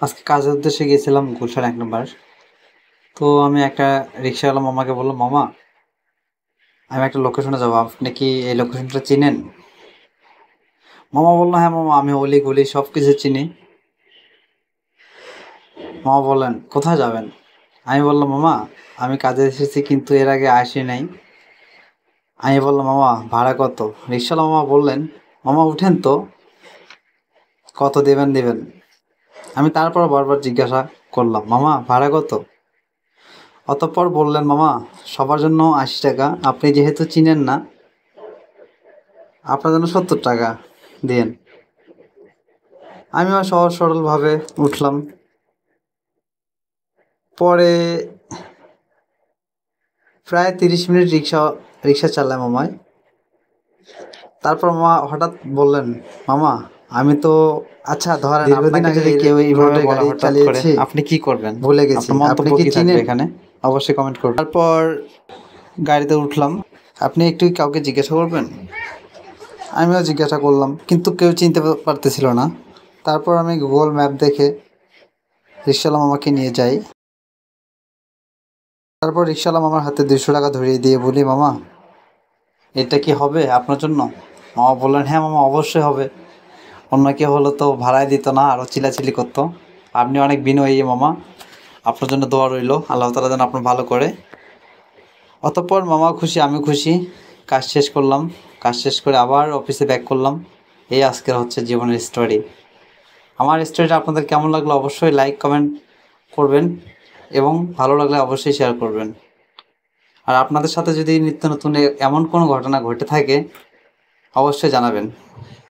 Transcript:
আজকে কাজের উদ্দেশ্যে গিয়েছিলাম গুলশান ১ নম্বর। তো আমি একটা রিক্শাওয়ালা মামাকে বললাম, "মামা, আমি একটা লোকেশনে যাবো। আপনি কি এই লোকেশনটা চিনেন?" মামা বলল, "হ্যাঁ মামা, আমি অলি-গলি সব কিছু চিনি।" মামা বললেন, "কোথায় যাবেন?" আমি বললাম, "মামা, আমি কাজে এসেছি কিন্তু এর আগে আসি নাই।" আমি বললাম, "মামা, ভাড়া কত?" রিক্শাওয়ালা মামা বললেন, "মামা উঠেন তো, কত দিবেন?" আমি তারপর বারবার জিজ্ঞাসা করলাম, "মামা, ভাড়া কত?" অতঃপর বললেন, "মামা, সবার জন্য ৮০ টাকা। আপনি যেহেতু চিনেন না, আপনার জন্য ৭০ টাকা দিয়েন।" আমিও সহজ সরলভাবে উঠলাম। পরে প্রায় ৩০ মিনিট রিক্সা চালালাম আমায়। তারপর মামা হঠাৎ বললেন, "মামা, আমি তো আচ্ছা ধরেন দীর্ঘদিন আপনাকে আগে যদি এই কেউ এইভাবে রোডে বলে গাড়ি হঠাৎ করে চালিয়েছি, আপনি কি করবেন? ভুলে গেছি। আপনার আপনি মন্তব্য কি কি থাকবে চিনেন?" এখানে? অবশ্যই কমেন্ট করবেন। তারপর গাড়িতে উঠলাম। "আপনি একটু কাউকে জিজ্ঞাসা করবেন?" আমিও জিজ্ঞাসা করলাম, কিন্তু কেউ চিনতে পারতেছিল না। তারপর আমি গুগল ম্যাপ দেখে রিকশাওয়ালা মামাকে নিয়ে যাই। তারপর রিকশাওয়ালা মামার হাতে ২০০ টাকা ধরিয়ে দিয়ে বলি, "মামা, এটা কি হবে আপনার জন্য?" মামা বললেন, "হ্যাঁ মামা, অবশ্যই হবে। অন্য কেউ হলে তো ভাড়াই দিত না, আরও চিল্লাচিল্লি করতো। আপনি অনেক বিনয়ী মামা। আপনার জন্য দোয়া রইল, আল্লাহ তাআলা যেন আপনার ভালো করে।" অতঃপর মামাও খুশি, আমিও খুশি। কাজ শেষ করলাম। কাজ শেষ করে আবার অফিসে ব্যাক করলাম। এই আজকের হচ্ছে জীবনের স্টোরি। আমার স্টোরিটা আপনাদের কেমন লাগলো অবশ্যই লাইক কমেন্ট করবেন এবং ভালো লাগলে অবশ্যই শেয়ার করবেন। আর আপনাদের সাথে যদি নিত্য নতুন এমন কোনো ঘটনা ঘটে থাকে অবশ্যই জানাবেন।